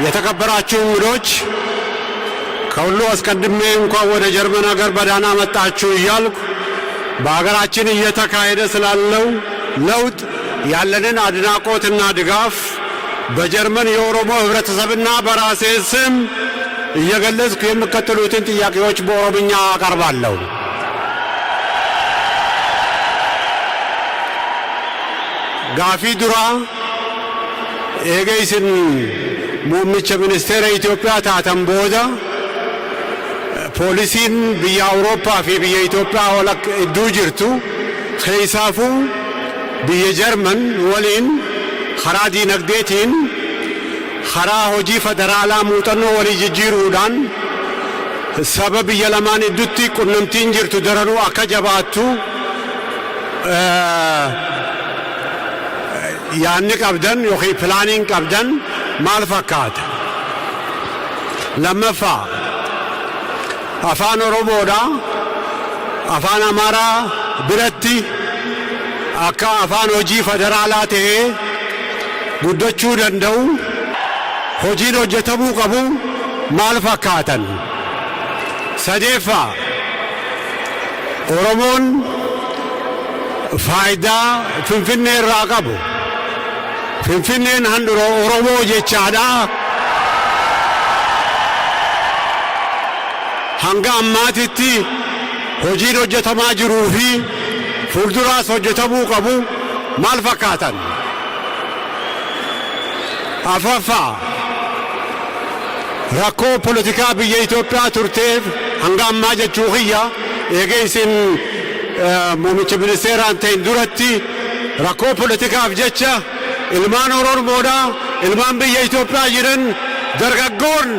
የተከበራችሁ እንግዶች ከሁሉ አስቀድሜ እንኳን ወደ ጀርመን ሀገር በደህና መጣችሁ እያልኩ በሀገራችን እየተካሄደ ስላለው ለውጥ ያለንን አድናቆትና ድጋፍ በጀርመን የኦሮሞ ህብረተሰብና በራሴ ስም እየገለጽኩ የሚከተሉትን ጥያቄዎች በኦሮምኛ አቀርባለሁ። ጋፊ ዱራ ኤገይስን ሙምቸ ሚኒስቴር ኢትዮጵያ ታተን ቦዳ ፖሊሲን ብያ አውሮፓ ፊ ብያ ኢትዮጵያ ወለክ እዱ ጅርቱ ኸይሳፉ ብየ ጀርመን ወሊን ኸራ ዲነግዴቲን ኸራ ሆጂ ፈደራላ ሙጠኖ ወሊ ጅጅሩዳን ሰበብ ብየ ለማን እዱቲ ቁንምቲን ጅርቱ ደረኑ አከ ጀባቱ yaanni qabdan yookiin pilaaniin qabdan maal fakkaata? Lammaffaa afaan Oromoodha afaan Amaaraa biratti akka afaan hojii federaalaa ta'ee guddachuu danda'u hojiin hojjetamuu qabu maal fakkaatan? Sadeeffaa Oromoon faayidaa Finfinnee irraa qabu Finfinneen handhuura Oromoo jechaadha. Hanga ammaatitti hojiin hojjetamaa jiruu fi fuulduraas hojjetamuu qabu maal fakkaatan? Afaffaa rakkoo politikaa biyya Itoophiyaa turteef hanga ammaa jechuu kiyya eegee isin muummicha ministeeraan ta'in duratti rakkoo politikaaf jecha ilmaan Oromoodha ilmaan biyya Itoophiyaa jiran dargaggoon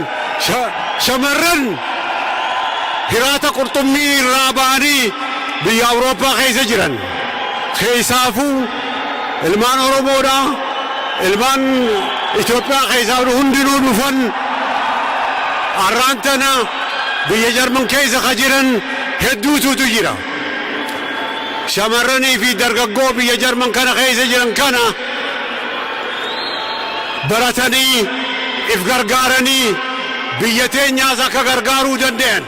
shamarran hiraata qurxummii irraa ba'anii biyya Awurooppaa keessa jiran keessaafuu ilmaan Oromoodha ilmaan Itoophiyaa keessaa hundinuu dhufan arraantana biyya Jarman keessa ka jiran hedduutu jira. shamarranii fi dargaggoo biyya Jarman kana keessa jiran kana baratanii if gargaaranii biyya teenyaas akka gargaaruu danda'an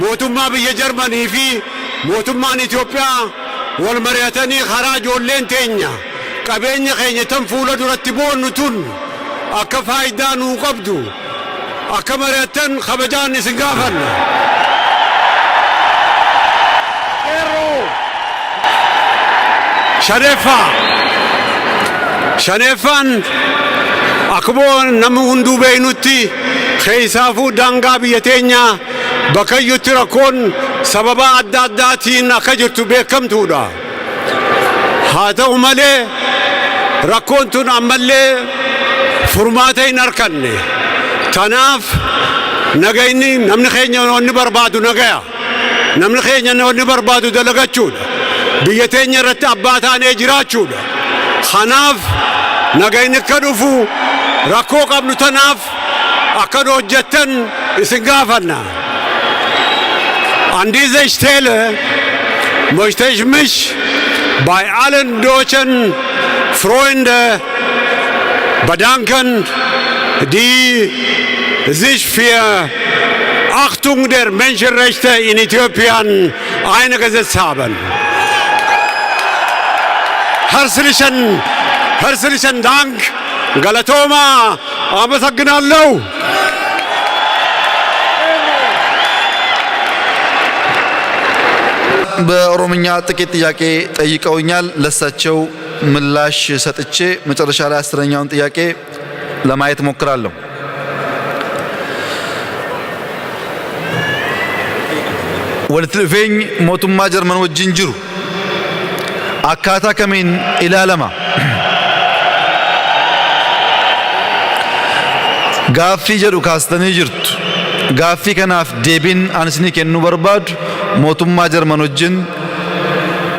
mootummaa biyya Jarmanii fi mootummaan Itoophiyaa wal mari'atanii karaa ijoolleen teenya qabeenya keenya tan fuula duratti boonnu tun akka faayidaa nuu qabdu akka mari'atan kabajaan isin gaafanna. Shaneeffaan akkuma namni hunduu beeknutti keessaafuu daangaa biyya teenyaa bakkayyutti rakkoon sababa adda addaatiin akka jirtu beekamtuudha. Haa ta'u malee rakkoon tun ammallee furmaata hin arganne. Kanaaf nagayni namni keenya wanni barbaadu nagaya. Namni keenya wanni barbaadu dalagachuudha. Biyya teenya irratti abbaa taanee jiraachuudha. Kanaaf nagayni akka dhufu rakkoo qabnu tanaaf akka hojjettan isin gaafanna. An dieser Stelle möchte ich mich bei allen deutschen Freunden bedanken, die sich für Achtung der Menschenrechte in Äthiopien eingesetzt haben. Herzlichen Dank. Galatoma. አመሰግናለሁ። በኦሮምኛ ጥቂት ጥያቄ ጠይቀውኛል። ለሳቸው ምላሽ ሰጥቼ መጨረሻ ላይ 10ኛውን ጥያቄ ለማየት ሞክራለሁ። ወልትልፌኝ ሞቱማ ጀርመን ወጅን ጅሩ አካታ ከሚን ኢላለማ ጋፊ ጀዱ ካስተኒ ጅርቱ ጋፊ ከናፍ ዴቢን አንስኒ ከኑ በርባዱ ሞቱማ ጀርመን ወጅን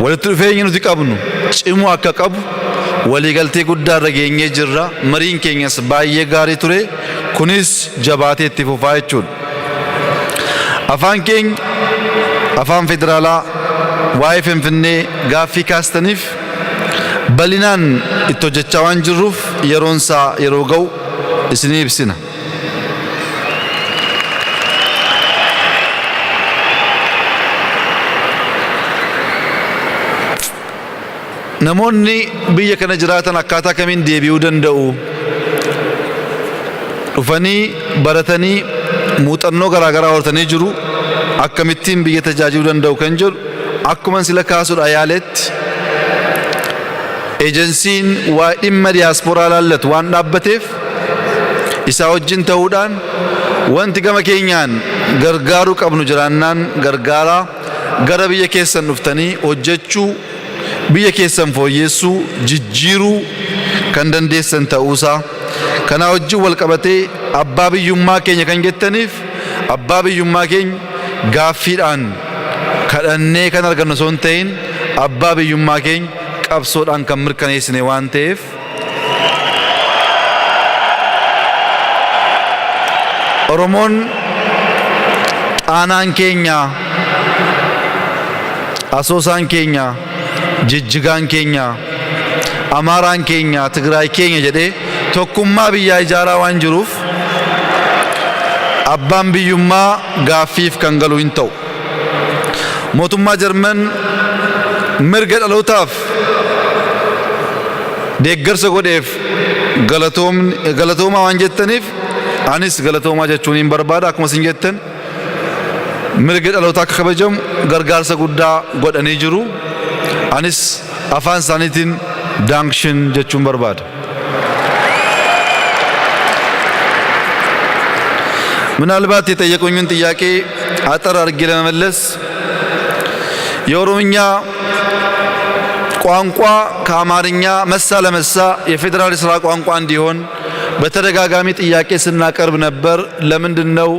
ወልትልፌኝ ኑቲ ቀብኑ ጭሙ አከቀቡ ወሊገልቴ ጉዳ ረገኘ ጅራ መሪን ኬኛስ ባየ ጋሪ ቱሬ ኩኒስ ጀባቴ ትፉፋይቹን አፋን ኬኝ አፋን ፌደራላ ዋይ ፍንፍኔ ጋፊ ካስተኒፍ በሊናን ኢቶጀቻዋን ጅሩፍ የሮንሳ የሮገው እስኒ ብስና namoonni biyya kana jiraatan akkaataa kamiin deebi'uu danda'u dhufanii baratanii muuxannoo garaagaraa hortanii jiru akkamittiin biyya tajaajiluu danda'u kan jedhu akkuma sila kaasuudha yaaletti ejensiin waa dhimma diyaasporaa laallatu waan dhaabbateef isaa wajjin ta'uudhaan wanti gama keenyaan gargaaruu qabnu jiraannaan gargaaraa gara biyya keessan dhuftanii hojjechuu biyya keessan fooyyessuu jijjiiruu kan dandeessan ta'uusaa kana wajjin wal qabatee abbaa biyyummaa keenya kan jettaniif abbaa biyyummaa keenya gaaffiidhaan kadhannee kan argannu osoo hin ta'in abbaa biyyummaa keenya qabsoodhaan kan mirkaneessine waan ta'eef Oromoon aanaan keenya asoosaan keenya jijjigaan keenya amaaraan keenya tigraay keenya jedhee tokkummaa biyyaa ijaaraa waan jiruuf abbaan biyyummaa gaaffiif kan galu hin ta'u mootummaa jarman mirga dhalootaaf deeggarsa godheef galatoomaa waan jettaniif anis galatoomaa jechuun hin barbaada akkuma isin jettan mirga dhalootaa akka kabajamu gargaarsa guddaa godhanii jiru anis afaan isaaniitiin daankshin jechuun barbaada. ምናልባት የጠየቁኝን ጥያቄ አጠር አድርጌ ለመመለስ የኦሮምኛ ቋንቋ ከአማርኛ መሳ ለመሳ የፌዴራል ስራ ቋንቋ እንዲሆን በተደጋጋሚ ጥያቄ ስናቀርብ ነበር። ለምንድነው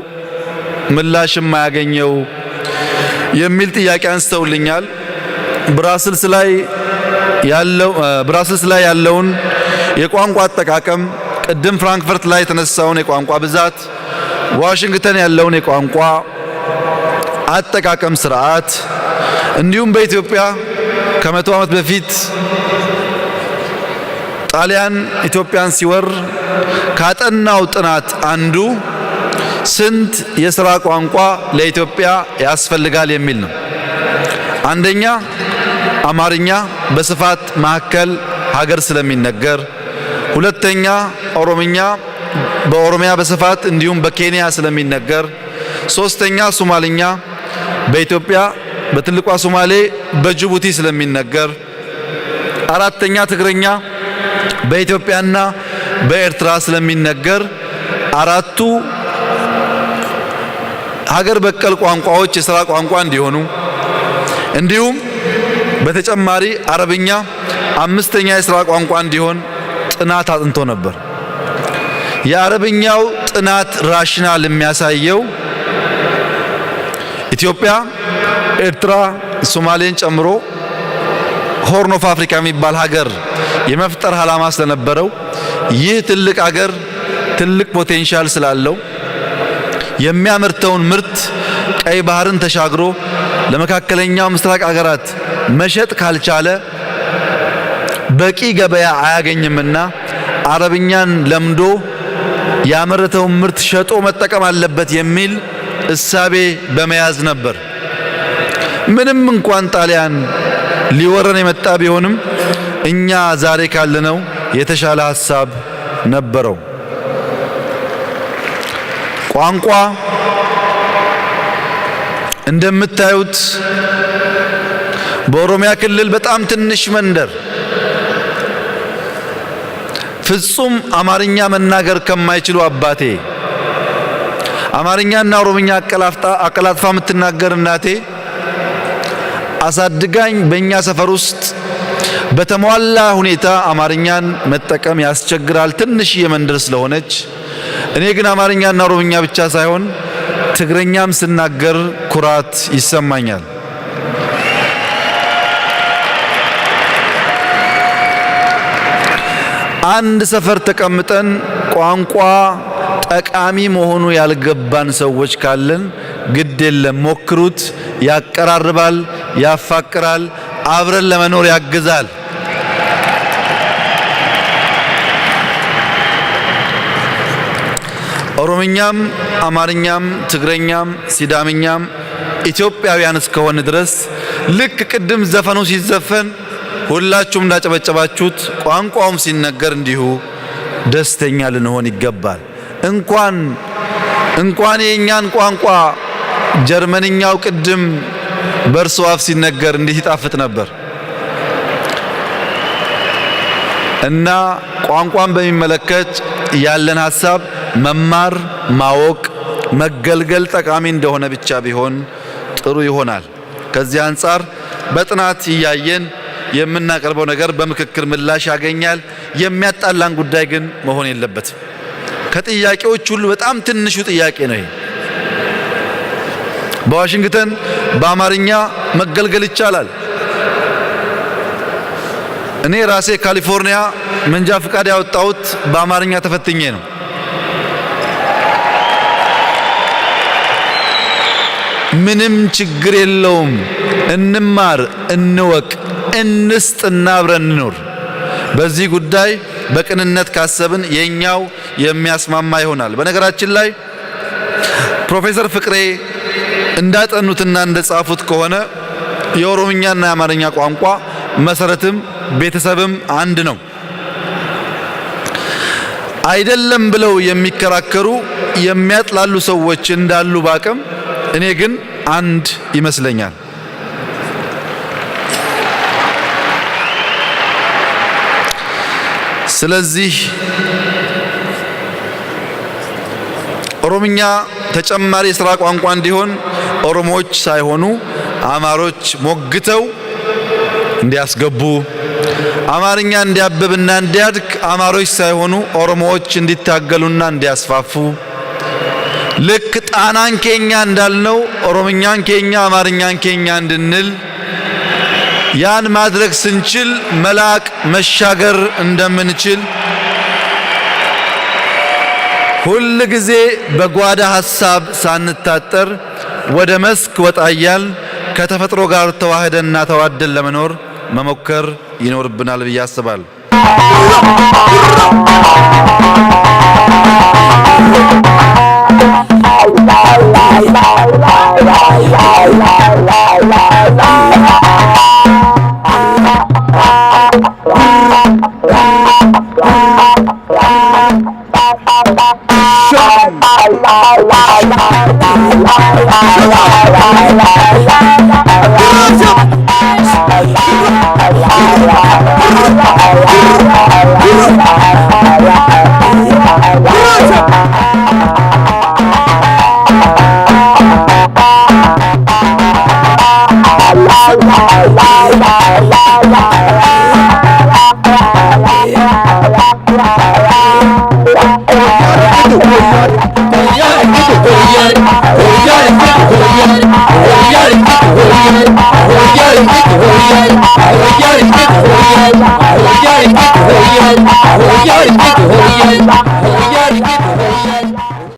ምላሽ የማያገኘው የሚል ጥያቄ አንስተውልኛል። ብራስልስ ላይ ያለውን የቋንቋ አጠቃቀም ቅድም ፍራንክፈርት ላይ የተነሳውን የቋንቋ ብዛት ዋሽንግተን ያለውን የቋንቋ አጠቃቀም ስርዓት እንዲሁም በኢትዮጵያ ከመቶ ዓመት በፊት ጣሊያን ኢትዮጵያን ሲወር ካጠናው ጥናት አንዱ ስንት የሥራ ቋንቋ ለኢትዮጵያ ያስፈልጋል የሚል ነው። አንደኛ አማርኛ በስፋት ማዕከል ሀገር ስለሚነገር፣ ሁለተኛ ኦሮምኛ በኦሮሚያ በስፋት እንዲሁም በኬንያ ስለሚነገር፣ ሶስተኛ ሶማልኛ በኢትዮጵያ በትልቋ ሶማሌ በጅቡቲ ስለሚነገር፣ አራተኛ ትግርኛ በኢትዮጵያና በኤርትራ ስለሚነገር አራቱ ሀገር በቀል ቋንቋዎች የሥራ ቋንቋ እንዲሆኑ እንዲሁም በተጨማሪ አረብኛ አምስተኛ የሥራ ቋንቋ እንዲሆን ጥናት አጥንቶ ነበር። የአረብኛው ጥናት ራሽናል የሚያሳየው ኢትዮጵያ፣ ኤርትራ፣ ሶማሌን ጨምሮ ሆርን ኦፍ አፍሪካ የሚባል ሀገር የመፍጠር ዓላማ ስለነበረው ይህ ትልቅ ሀገር ትልቅ ፖቴንሻል ስላለው የሚያመርተውን ምርት ቀይ ባህርን ተሻግሮ ለመካከለኛው ምስራቅ ሀገራት መሸጥ ካልቻለ በቂ ገበያ አያገኝምና አረብኛን ለምዶ ያመረተውን ምርት ሸጦ መጠቀም አለበት የሚል እሳቤ በመያዝ ነበር። ምንም እንኳን ጣሊያን ሊወረን የመጣ ቢሆንም እኛ ዛሬ ካለነው የተሻለ ሐሳብ ነበረው። ቋንቋ እንደምታዩት በኦሮሚያ ክልል በጣም ትንሽ መንደር ፍጹም አማርኛ መናገር ከማይችሉ አባቴ አማርኛና ኦሮምኛ አቀላጥፋ የምትናገር እናቴ አሳድጋኝ በእኛ ሰፈር ውስጥ በተሟላ ሁኔታ አማርኛን መጠቀም ያስቸግራል ትንሽ የመንደር ስለሆነች፣ እኔ ግን አማርኛና ኦሮምኛ ብቻ ሳይሆን ትግረኛም ስናገር ኩራት ይሰማኛል። አንድ ሰፈር ተቀምጠን ቋንቋ ጠቃሚ መሆኑ ያልገባን ሰዎች ካለን ግድ የለም ሞክሩት፣ ያቀራርባል፣ ያፋቅራል፣ አብረን ለመኖር ያግዛል። ኦሮምኛም አማርኛም ትግረኛም ሲዳምኛም ኢትዮጵያውያን እስከሆነ ድረስ ልክ ቅድም ዘፈኑ ሲዘፈን ሁላችሁም እንዳጨበጨባችሁት ቋንቋውም ሲነገር እንዲሁ ደስተኛ ልንሆን ይገባል። እንኳን የእኛን ቋንቋ ጀርመንኛው ቅድም በእርሶ አፍ ሲነገር እንዲህ ይጣፍጥ ነበር እና ቋንቋን በሚመለከት ያለን ሐሳብ መማር፣ ማወቅ፣ መገልገል ጠቃሚ እንደሆነ ብቻ ቢሆን ጥሩ ይሆናል። ከዚህ አንጻር በጥናት እያየን የምናቀርበው ነገር በምክክር ምላሽ ያገኛል። የሚያጣላን ጉዳይ ግን መሆን የለበትም። ከጥያቄዎች ሁሉ በጣም ትንሹ ጥያቄ ነው ይሄ። በዋሽንግተን በአማርኛ መገልገል ይቻላል። እኔ ራሴ ካሊፎርኒያ መንጃ ፍቃድ ያወጣሁት በአማርኛ ተፈትኜ ነው። ምንም ችግር የለውም። እንማር፣ እንወቅ፣ እንስጥና አብረን እንኖር። በዚህ ጉዳይ በቅንነት ካሰብን የኛው የሚያስማማ ይሆናል። በነገራችን ላይ ፕሮፌሰር ፍቅሬ እንዳጠኑትና እንደጻፉት ከሆነ የኦሮምኛና የአማርኛ ቋንቋ መሰረትም ቤተሰብም አንድ ነው። አይደለም ብለው የሚከራከሩ የሚያጥላሉ ሰዎች እንዳሉ ባቅም እኔ ግን አንድ ይመስለኛል። ስለዚህ ኦሮምኛ ተጨማሪ የሥራ ቋንቋ እንዲሆን ኦሮሞዎች ሳይሆኑ አማሮች ሞግተው እንዲያስገቡ፣ አማርኛ እንዲያብብና እንዲያድግ አማሮች ሳይሆኑ ኦሮሞዎች እንዲታገሉና እንዲያስፋፉ፣ ልክ ጣናን ኬኛ እንዳልነው ኦሮምኛን ኬኛ አማርኛን ኬኛ እንድንል፣ ያን ማድረግ ስንችል መላቅ መሻገር እንደምንችል ሁል ጊዜ በጓዳ ሐሳብ ሳንታጠር ወደ መስክ ወጣያል ከተፈጥሮ ጋር ተዋህደንና ተዋደን ለመኖር መሞከር ይኖርብናል ብዬ አስባለሁ። Hoy